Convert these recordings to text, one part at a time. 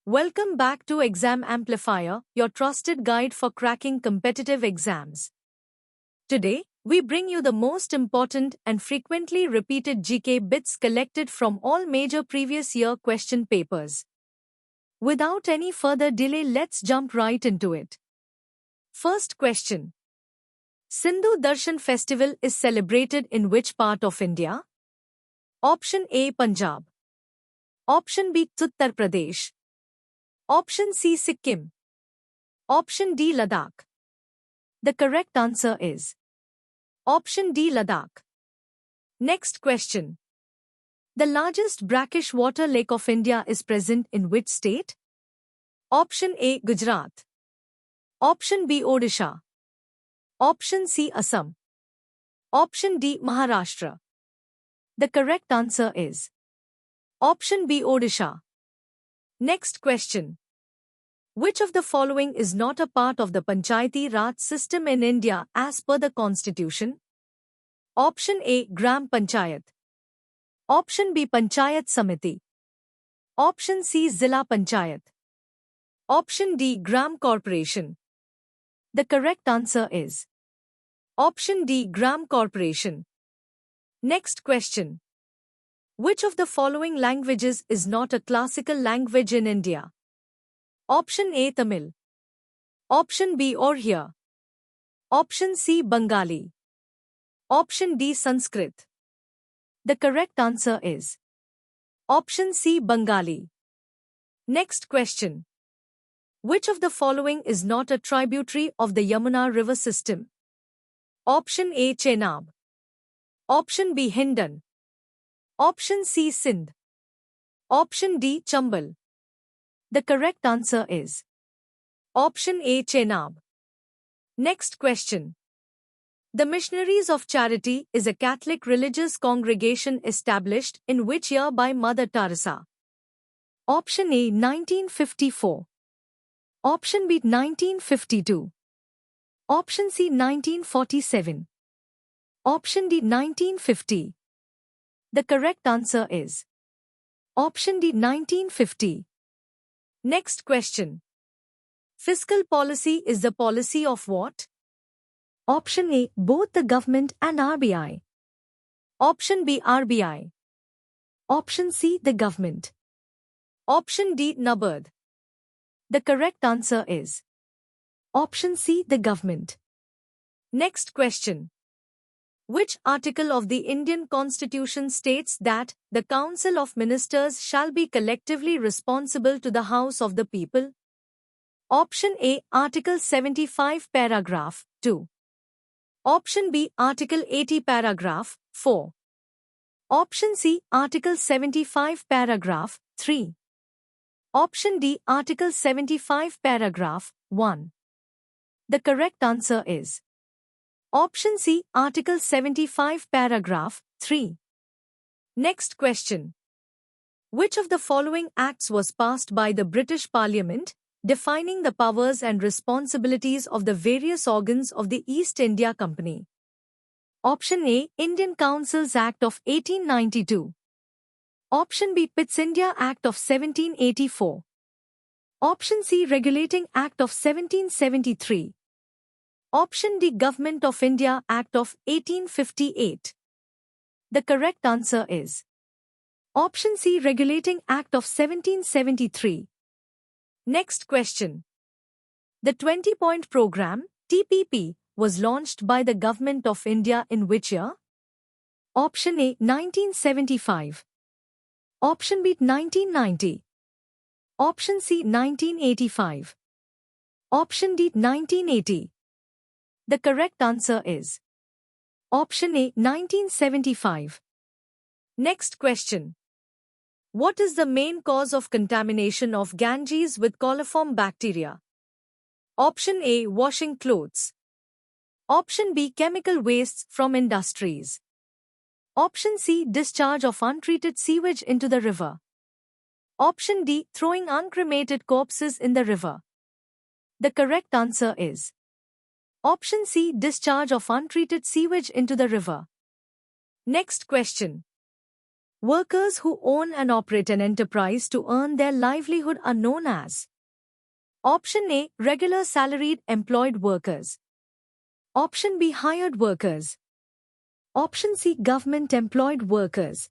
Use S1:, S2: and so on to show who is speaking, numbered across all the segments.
S1: Welcome back to Exam Amplifier, your trusted guide for cracking competitive exams. Today, we bring you the most important and frequently repeated GK bits collected from all major previous year question papers. Without any further delay, let's jump right into it. First question. Sindhu Darshan Festival is celebrated in which part of India? Option A, Punjab. Option B, Uttar Pradesh. Option C, Sikkim. Option D, Ladakh. The correct answer is Option D, Ladakh. Next question. The largest brackish water lake of India is present in which state? Option A, Gujarat. Option B, Odisha. Option C, Assam. Option D, Maharashtra. The correct answer is Option B, Odisha. Next question. Which of the following is not a part of the Panchayati Raj system in India as per the Constitution? Option A, Gram Panchayat. Option B, Panchayat Samiti. Option C, Zilla Panchayat. Option D, Gram Corporation. The correct answer is Option D, Gram Corporation. Next question. Which of the following languages is not a classical language in India? Option A, Tamil. Option B, Oriya. Option C, Bengali. Option D, Sanskrit. The correct answer is Option C, Bengali. Next question. Which of the following is not a tributary of the Yamuna river system? Option A, Chenab. Option B, Hindon. Option C, Sindh. Option D, Chambal. The correct answer is Option A, Chenab. Next question. The Missionaries of Charity is a Catholic religious congregation established in which year by Mother Teresa? Option A, 1954. Option B, 1952. Option C, 1947. Option D, 1950. The correct answer is Option D, 1950. Next question. Fiscal policy is the policy of what? Option A, both the government and RBI. Option B, RBI. Option C, the government. Option D, NABARD. The correct answer is Option C, the government. Next question. Which article of the Indian Constitution states that the Council of Ministers shall be collectively responsible to the House of the People? Option A, Article 75, Paragraph 2. Option B, Article 80, Paragraph 4. Option C, Article 75, Paragraph 3. Option D, Article 75, Paragraph 1. The correct answer is Option C, Article 75, Paragraph 3. Next question. Which of the following acts was passed by the British Parliament, defining the powers and responsibilities of the various organs of the East India Company? Option A, Indian Councils Act of 1892. Option B, Pitt's India Act of 1784. Option C, Regulating Act of 1773. Option D, Government of India Act of 1858. The correct answer is Option C, Regulating Act of 1773. Next question. The 20-point program, TPP, was launched by the Government of India in which year? Option A, 1975. Option B, 1990. Option C, 1985. Option D, 1980. The correct answer is Option A, 1975. Next question. What is the main cause of contamination of Ganges with coliform bacteria? Option A, washing clothes. Option B, chemical wastes from industries. Option C, discharge of untreated sewage into the river. Option D, throwing uncremated corpses in the river. The correct answer is Option C, discharge of untreated sewage into the river. Next question. Workers who own and operate an enterprise to earn their livelihood are known as. Option A. Regular salaried employed workers. Option B. Hired workers. Option C. Government employed workers.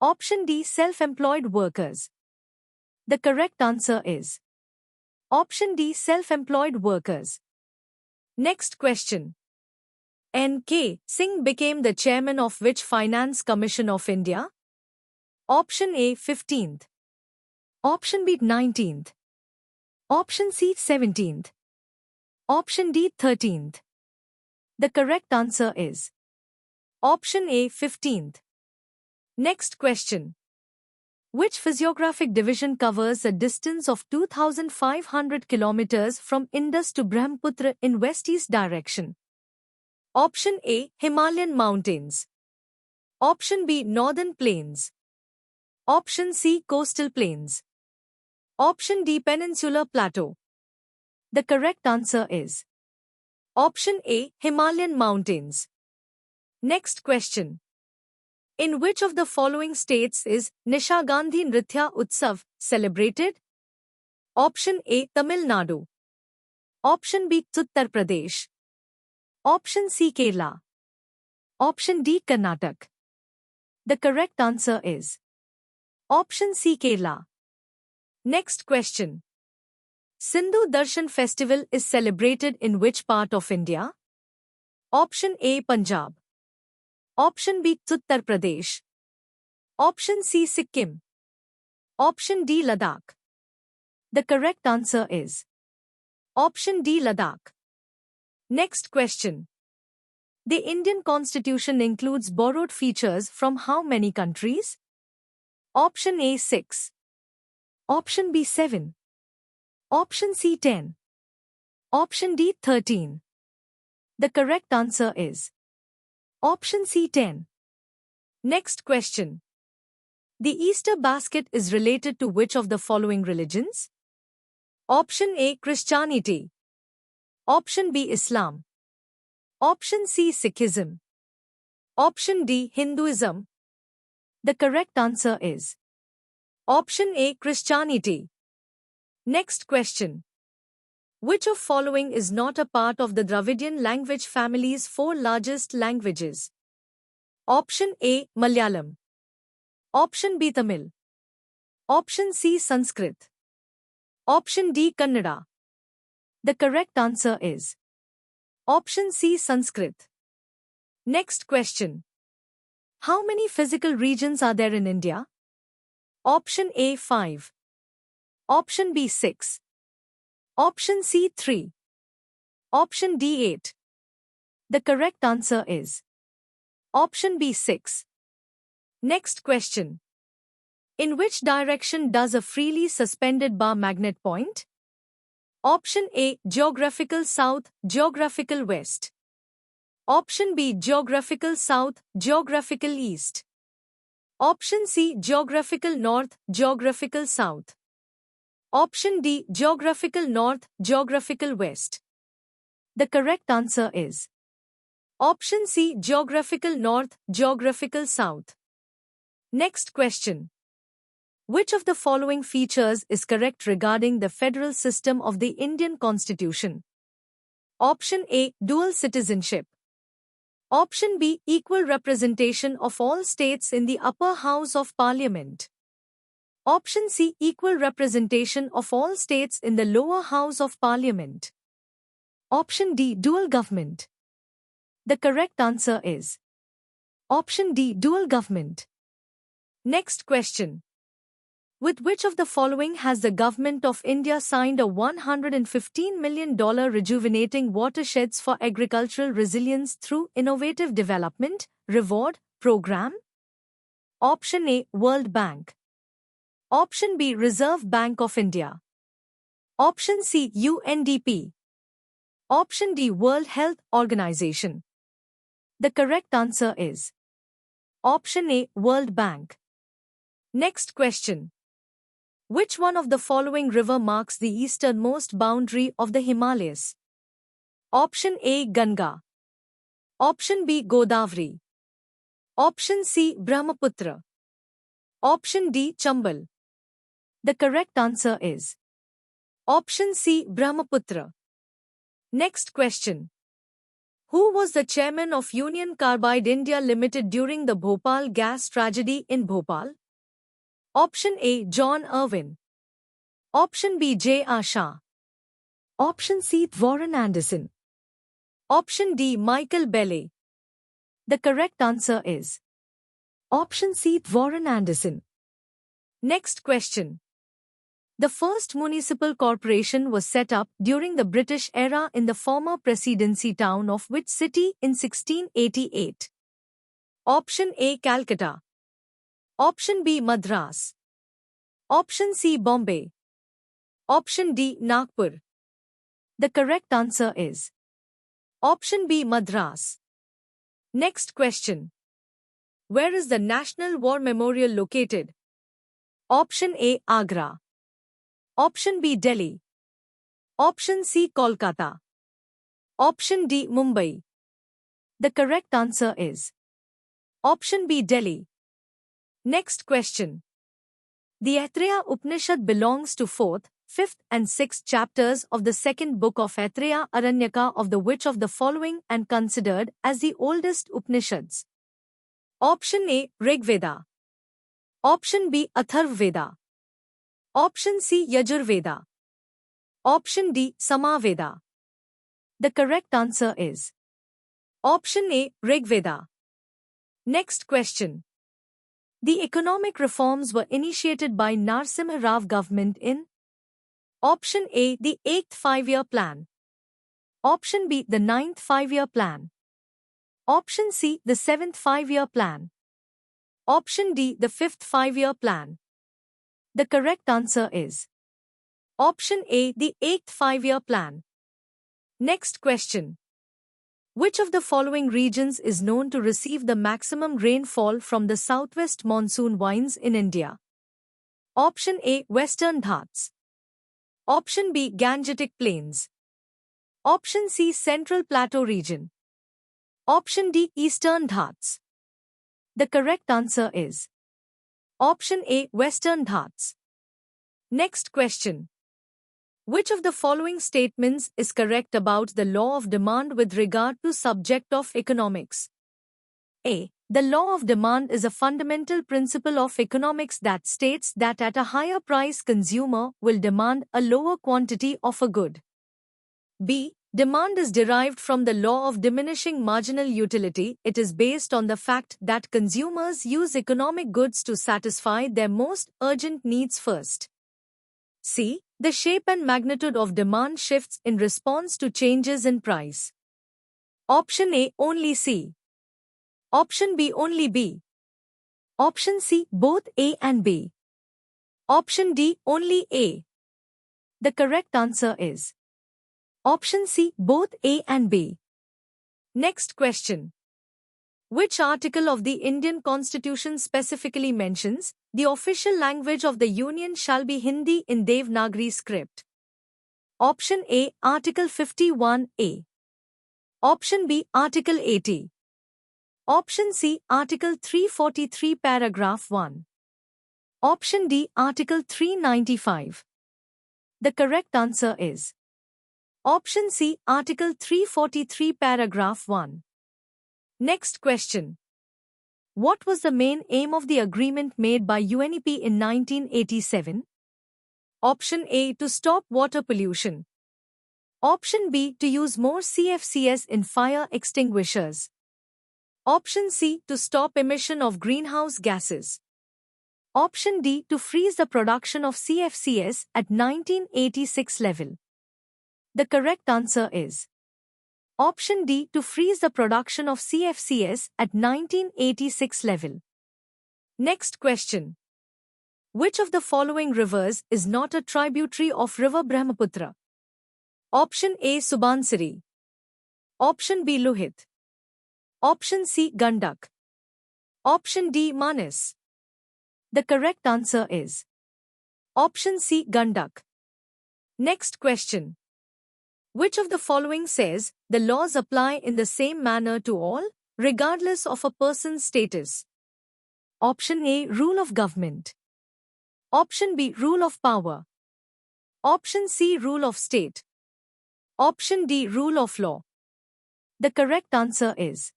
S1: Option D. Self-employed workers. The correct answer is Option D. Self-employed workers. Next question. N.K. Singh became the chairman of which Finance Commission of India? Option A. 15th. Option B. 19th. Option C. 17th. Option D. 13th. The correct answer is Option A. 15th. Next question. Which physiographic division covers a distance of 2,500 kilometers from Indus to Brahmaputra in west-east direction? Option A. Himalayan mountains. Option B. Northern plains. Option C. Coastal plains. Option D. Peninsular plateau. The correct answer is Option A. Himalayan mountains. Next question. In which of the following states is Nishagandhi Nritya Utsav celebrated? Option A. Tamil Nadu. Option B. Uttar Pradesh. Option C. Kerala. Option D. Karnataka. The correct answer is Option C. Kerala. Next question. Sindhu Darshan festival is celebrated in which part of India? Option A. Punjab. Option B. Uttar Pradesh. Option C. Sikkim. Option D. Ladakh. The correct answer is Option D. Ladakh. Next question. The Indian Constitution includes borrowed features from how many countries? Option A. 6. Option B. 7. Option C. 10. Option D. 13. The correct answer is Option C. 10. Next question. The Easter basket is related to which of the following religions? Option A. Christianity. Option B. Islam. Option C. Sikhism. Option D. Hinduism. The correct answer is Option A. Christianity. Next question. Which of following is not a part of the Dravidian language family's 4 largest languages? Option A. Malayalam. Option B. Tamil. Option C. Sanskrit. Option D. Kannada. The correct answer is Option C. Sanskrit. Next question. How many physical regions are there in India? Option A. 5. Option B. 6. Option C. 3. Option D. 8. The correct answer is Option B. 6. Next question. In which direction does a freely suspended bar magnet point? Option A. Geographical south, geographical west. Option B. Geographical south, geographical east. Option C. Geographical north, geographical south. Option D. Geographical north, geographical west. The correct answer is Option C. Geographical north, geographical south. Next question. Which of the following features is correct regarding the federal system of the Indian Constitution? Option A. Dual citizenship. Option B. Equal representation of all states in the upper house of parliament. Option C. Equal representation of all states in the lower house of parliament. Option D. Dual government. The correct answer is Option D. Dual government. Next question. With which of the following has the Government of India signed a $115 million Rejuvenating Watersheds for Agricultural Resilience through Innovative Development Reward Program? Option A. World Bank. Option B. Reserve Bank of India. Option C. UNDP. Option D. World Health Organization. The correct answer is Option A. World Bank. Next question. Which one of the following river marks the easternmost boundary of the Himalayas? Option A. Ganga. Option B. Godavari. Option C. Brahmaputra. Option D. Chambal. The correct answer is option C. Brahmaputra. Next question. Who was the chairman of Union Carbide India Limited during the Bhopal gas tragedy in Bhopal? Option A. John Irwin. Option B. J. R. Shah. Option C. Warren Anderson. Option D. Michael Belle. The correct answer is option C. Warren Anderson. Next question. The first municipal corporation was set up during the British era in the former presidency town of which city in 1688? Option A. Calcutta. Option B. Madras. Option C. Bombay. Option D. Nagpur. The correct answer is option B. Madras. Next question. Where is the National War Memorial located? Option A. Agra. Option B. Delhi. Option C. Kolkata. Option D. Mumbai. The correct answer is option B. Delhi. Next question. The Aitareya Upanishad belongs to 4th, 5th and 6th chapters of the second book of Aitareya Aranyaka of the which of the following and considered as the oldest Upanishads? Option A. Rigveda. Option B. Atharvaveda. Option C. Yajurveda. Option D. Samaveda. The correct answer is option A. Rigveda. Next question. The economic reforms were initiated by Narasimha Rao government in option A. The 8th 5-year plan. Option B. The 9th 5-year plan. Option C. The 7th 5-year plan. Option D. The 5th 5-year plan. The correct answer is option A. The 8th 5-year plan. Next question. Which of the following regions is known to receive the maximum rainfall from the southwest monsoon winds in India? Option A. Western Ghats. Option B. Gangetic Plains. Option C. Central Plateau region. Option D. Eastern Ghats. The correct answer is option A. Western Ghats. Next question. Which of the following statements is correct about the law of demand with regard to subject of economics? A. The law of demand is a fundamental principle of economics that states that at a higher price consumer will demand a lower quantity of a good. B. Demand is derived from the law of diminishing marginal utility. It is based on the fact that consumers use economic goods to satisfy their most urgent needs first. C. The shape and magnitude of demand shifts in response to changes in price. Option A. Only C. Option B. Only B. Option C. Both A and B. Option D. Only A. The correct answer is option C. Both A and B. Next question. Which article of the Indian Constitution specifically mentions the official language of the Union shall be Hindi in Devanagari script? Option A. Article 51A. Option B. Article 80. Option C. Article 343 paragraph 1. Option D. Article 395. The correct answer is option C. Article 343 paragraph 1. Next question. What was the main aim of the agreement made by UNEP in 1987? Option A. To stop water pollution. Option B. To use more CFCs in fire extinguishers. Option C. To stop emission of greenhouse gases. Option D. To freeze the production of CFCs at 1986 level. The correct answer is option D. To freeze the production of CFCs at 1986 level. Next question. Which of the following rivers is not a tributary of river Brahmaputra? Option A. Subansiri. Option B. Lohit. Option C. Gandak. Option D. Manas. The correct answer is option C. Gandak. Next question. Which of the following says the laws apply in the same manner to all, regardless of a person's status? Option A. Rule of government. Option B. Rule of power. Option C. Rule of state. Option D. Rule of law. The correct answer is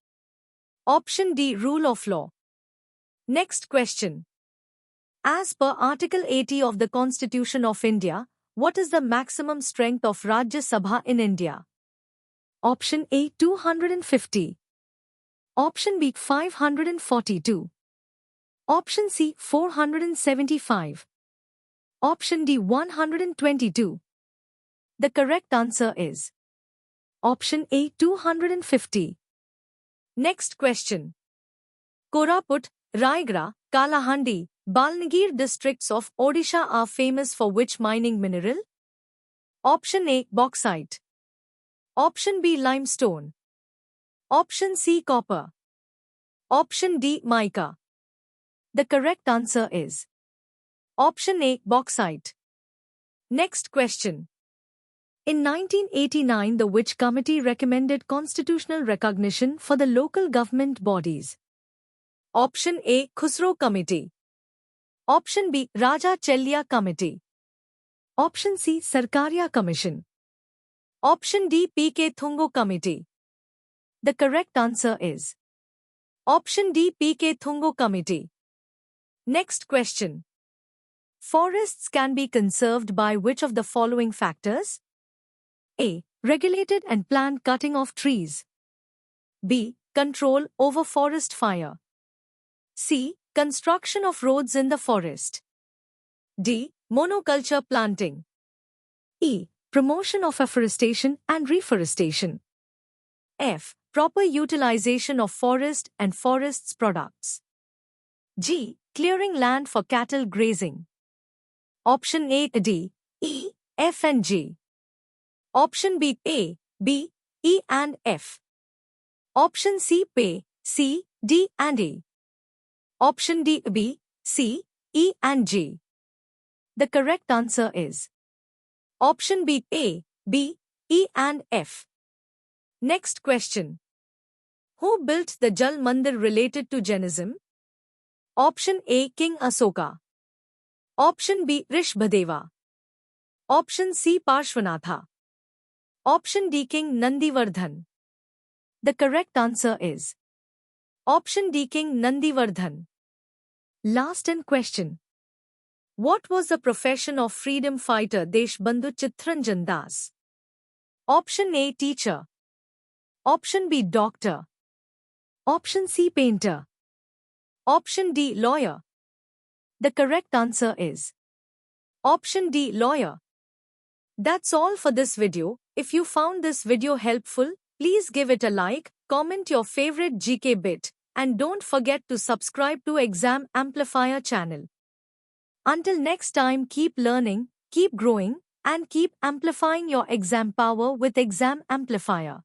S1: Option D. Rule of law. Next question. As per Article 80 of the Constitution of India, what is the maximum strength of Rajya Sabha in India? Option A. 250. Option B. 542. Option C. 475. Option D. 122. The correct answer is Option A. 250. Next question. Koraput, Raigada, Kalahandi, Balnagir districts of Odisha are famous for which mining mineral? Option A. Bauxite. Option B. Limestone. Option C. Copper. Option D. Mica. The correct answer is Option A. Bauxite. Next question. In 1989, the which committee recommended constitutional recognition for the local government bodies? Option A. Khusro Committee. Option B. Raja Chelliya Committee. Option C. Sarkaria Commission. Option D. P.K. Thungo Committee. The correct answer is Option D. P.K. Thungo Committee. Next question. Forests can be conserved by which of the following factors? A. Regulated and planned cutting of trees. B. Control over forest fire. C. Construction of roads in the forest. D. Monoculture planting. E. Promotion of afforestation and reforestation. F. Proper utilization of forest and forest's products. G. Clearing land for cattle grazing. Option A. D, E, F and G. Option B. A, B, E and F. Option C. P, C, D and E. Option D. B, C, E and G. The correct answer is Option B. A, B, E and F. Next question. Who built the Jal Mandir related to Jainism? Option A. King Asoka. Option B. Rishbhadeva. Option C. Parshvanatha. Option D. King Nandivardhan. The correct answer is Option D. King Nandivardhan. Last and question. What was the profession of freedom fighter Deshbandhu Chittaranjan Das? Option A. Teacher. Option B. Doctor. Option C. Painter. Option D. Lawyer. The correct answer is Option D. Lawyer. That's all for this video. If you found this video helpful, please give it a like, comment your favorite GK bit, and don't forget to subscribe to Exam Amplifier channel. Until next time, keep learning, keep growing, and keep amplifying your exam power with Exam Amplifier.